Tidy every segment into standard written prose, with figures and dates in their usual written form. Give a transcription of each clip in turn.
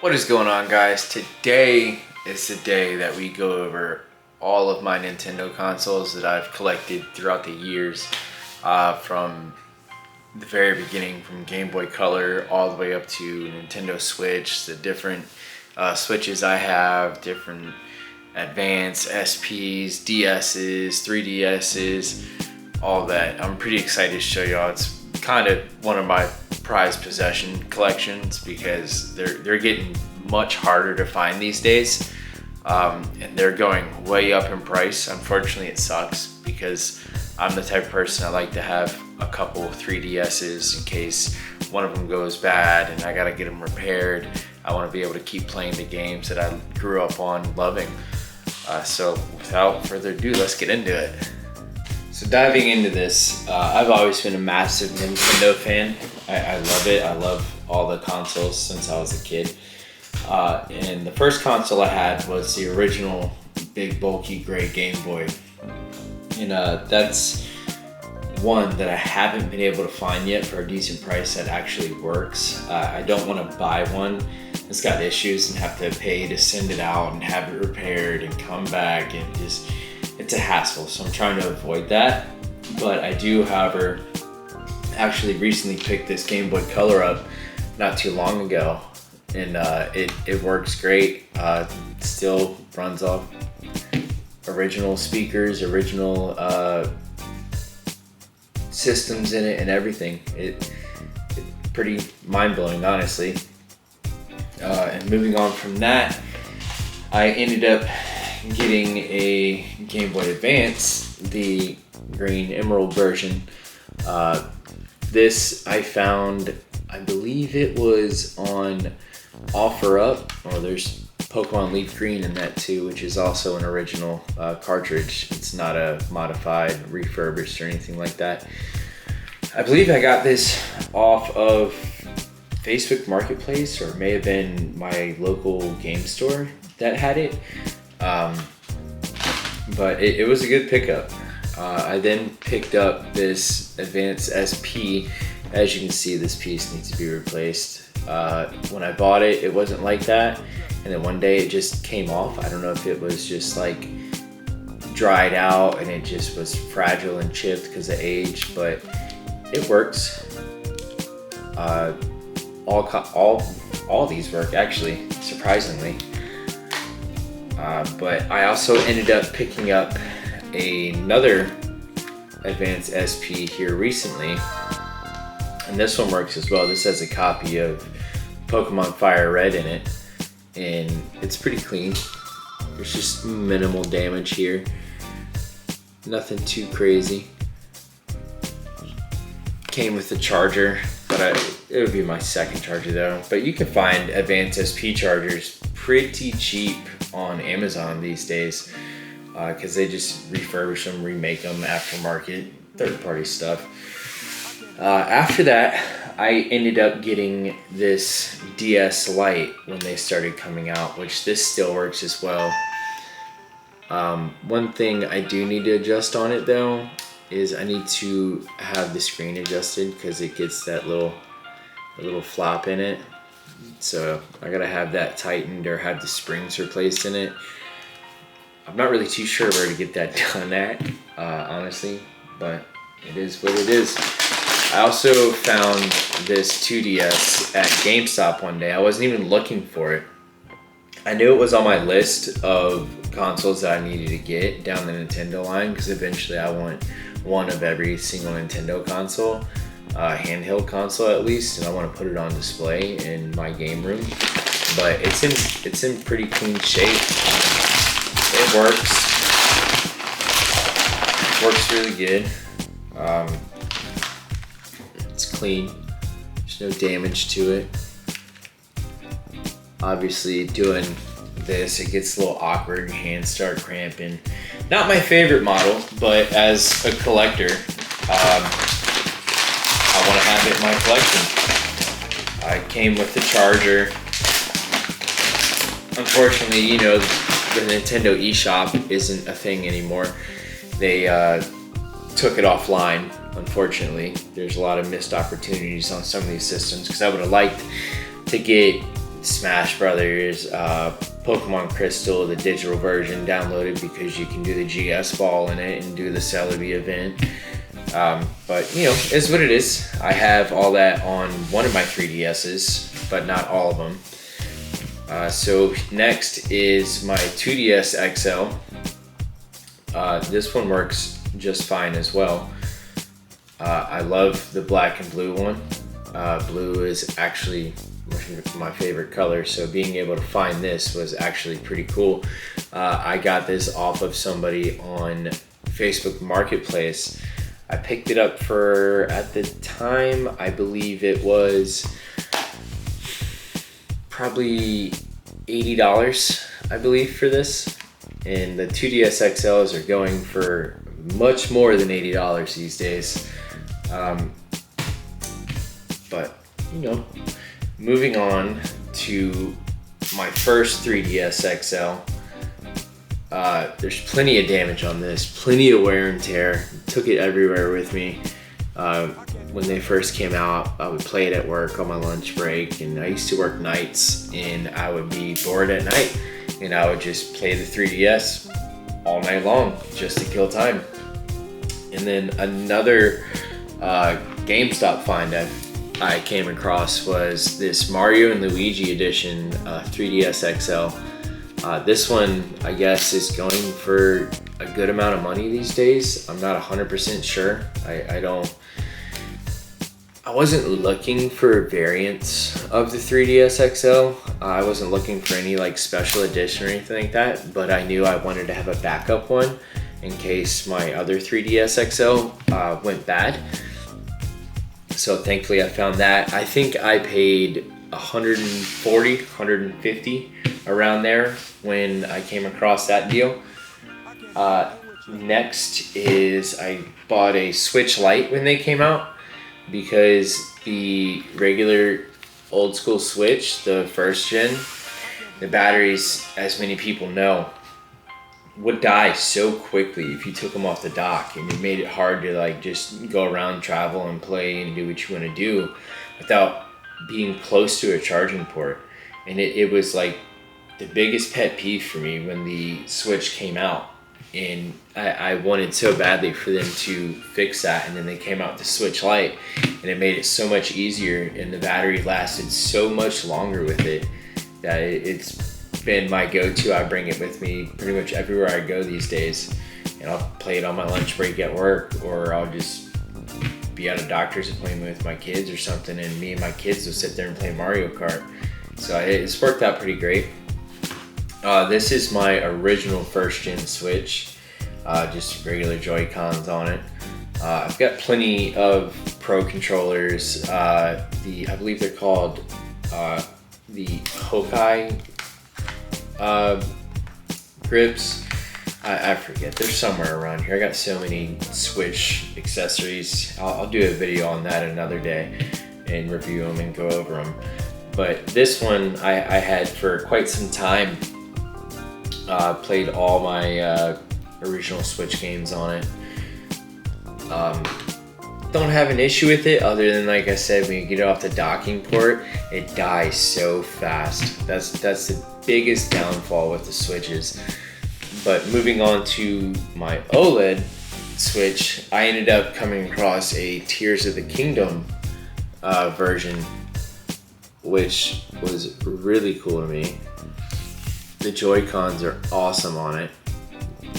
What is going on, guys? Today is the day that we go over all of my Nintendo consoles that I've collected throughout the years, from the very beginning, from Game Boy Color all the way up to Nintendo Switch, the different Switches I have, different Advance, SPs, DSs, 3DSs, all that. I'm pretty excited to show y'all. It's kind of one of my prized possession collections because they're getting much harder to find these days, and they're going way up in price. Unfortunately, it sucks because I'm the type of person I like to have a couple 3DSs in case one of them goes bad and I gotta get them repaired. I want to be able to keep playing the games that I grew up on loving. So without further ado, let's get into it. So diving into this, I've always been a massive Nintendo fan. I love it. I love all the consoles since I was a kid. And the first console I had was the original big bulky gray Game Boy. And that's one that I haven't been able to find yet for a decent price that actually works. I don't want to buy one that's got issues and have to pay to send it out and have it repaired and come back, and just it's a hassle, so I'm trying to avoid that. But I do, however, actually recently picked this Game Boy Color up not too long ago, and it works great. Still runs off original speakers, original systems in it, and everything. It's pretty mind-blowing, honestly. And moving on from that, I ended up getting a Game Boy Advance, the green emerald version. This I found, I believe it was on OfferUp, or there's Pokemon Leaf Green in that too, which is also an original cartridge. It's not a modified, refurbished, or anything like that. I believe I got this off of Facebook Marketplace, or it may have been my local game store that had it. But it was a good pickup. I then picked up this Advance SP. As you can see, this piece needs to be replaced. When I bought it, it wasn't like that. And then one day it just came off. I don't know if it was just like dried out and it just was fragile and chipped because of age, but it works. All these work, actually, surprisingly. But I also ended up picking up another Advance SP here recently, and this one works as well. This has a copy of Pokemon Fire Red in it, and it's pretty clean. There's just minimal damage here, nothing too crazy. Came with the charger, but it would be my second charger though. But you can find Advance SP chargers pretty cheap on Amazon these days, because they just refurbish them, remake them, aftermarket, third-party stuff. After that, I ended up getting this DS Lite when they started coming out, which this still works as well. One thing I do need to adjust on it though is I need to have the screen adjusted because it gets that little flop in it. So I gotta have that tightened or have the springs replaced in it. I'm not really too sure where to get that done at, honestly, but it is what it is. I also found this 2DS at GameStop one day. I wasn't even looking for it. I knew it was on my list of consoles that I needed to get down the Nintendo line, because eventually I want one of every single Nintendo console. Handheld console at least, and I want to put it on display in my game room. But it's in pretty clean shape. It works really good. It's clean. There's no damage to it. Obviously, doing this, it gets a little awkward. Your hands start cramping. Not my favorite model, but as a collector, I want to have it in my collection. I came with the charger. Unfortunately, you know, the Nintendo eShop isn't a thing anymore. They took it offline, unfortunately. There's a lot of missed opportunities on some of these systems, because I would have liked to get Smash Brothers, Pokemon Crystal, the digital version, downloaded because you can do the GS ball in it and do the Celebi event. But you know, it's what it is. I have all that on one of my 3DSs, but not all of them. So next is my 2DS XL. This one works just fine as well. I love the black and blue one. Blue is actually my favorite color, so being able to find this was actually pretty cool. I got this off of somebody on Facebook Marketplace. I picked it up for, at the time, I believe it was probably $80, I believe, for this. And the 2DS XLs are going for much more than $80 these days. But, you know, moving on to my first 3DS XL. There's plenty of damage on this, plenty of wear and tear. Took it everywhere with me. When they first came out, I would play it at work on my lunch break, and I used to work nights, and I would be bored at night, and I would just play the 3DS all night long just to kill time. And then another GameStop find I came across was this Mario and Luigi edition 3DS XL. This one, I guess, is going for a good amount of money these days. I'm not 100% sure. I wasn't looking for variants of the 3DS XL. I wasn't looking for any like special edition or anything like that, but I knew I wanted to have a backup one in case my other 3DS XL went bad. So thankfully I found that. I think I paid $140, $150 around there when I came across that deal. Next is I bought a Switch Lite when they came out, because the regular old school Switch, the first gen, the batteries, as many people know, would die so quickly if you took them off the dock, and it made it hard to like just go around, travel and play and do what you want to do without being close to a charging port. And it was like the biggest pet peeve for me when the Switch came out, and I wanted so badly for them to fix that. And then they came out with the Switch Lite, and it made it so much easier, and the battery lasted so much longer with it that it's been my go-to. I bring it with me pretty much everywhere I go these days, and I'll play it on my lunch break at work, or I'll just be at a doctor's appointment with my kids or something, and me and my kids will sit there and play Mario Kart. So it's worked out pretty great. This is my original first gen Switch, just regular Joy-Cons on it. I've got plenty of Pro controllers. I believe they're called the Hokai grips. I forget, they're somewhere around here. I got so many Switch accessories. I'll do a video on that another day and review them and go over them. But this one I had for quite some time. Played all my original Switch games on it. Don't have an issue with it, other than, like I said, when you get it off the docking port, it dies so fast. That's the biggest downfall with the Switches. But moving on to my OLED Switch, I ended up coming across a Tears of the Kingdom version, which was really cool to me. The Joy-Cons are awesome on it.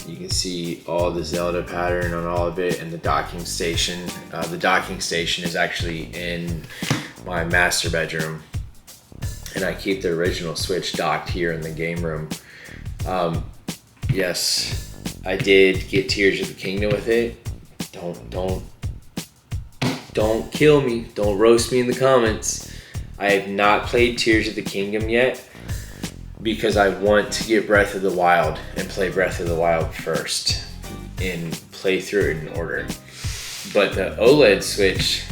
You can see all the Zelda pattern on all of it, and the docking station. The docking station is actually in my master bedroom, and I keep the original Switch docked here in the game room. Yes, I did get Tears of the Kingdom with it. Don't kill me. Don't roast me in the comments. I have not played Tears of the Kingdom yet, because I want to get Breath of the Wild and play Breath of the Wild first and play through it in order. But the OLED Switch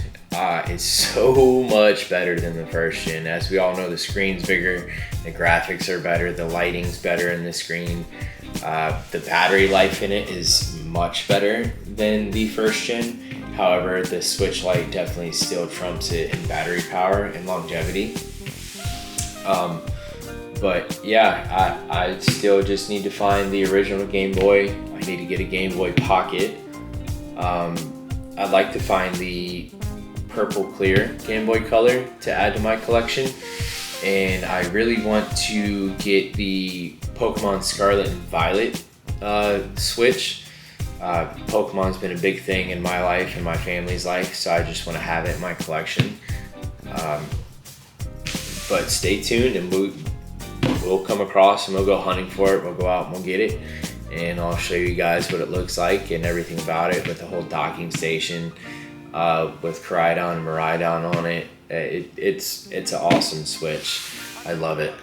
is so much better than the first gen. As we all know, the screen's bigger, the graphics are better, the lighting's better in the screen. The battery life in it is much better than the first gen. However, the Switch Lite definitely still trumps it in battery power and longevity. But yeah, I still just need to find the original Game Boy. I need to get a Game Boy Pocket. I'd like to find the purple clear Game Boy Color to add to my collection. And I really want to get the Pokemon Scarlet and Violet Switch. Pokemon's been a big thing in my life and my family's life, so I just want to have it in my collection. But stay tuned, and we'll come across and we'll go hunting for it. We'll go out and we'll get it, and I'll show you guys what it looks like and everything about it, with the whole docking station, with Koraidon and Miraidon on it. It's an awesome Switch. I love it.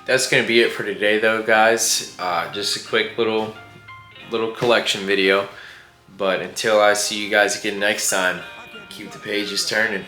That's gonna be it for today, though, guys. Just a quick little collection video. But until I see you guys again next time, keep the pages turning.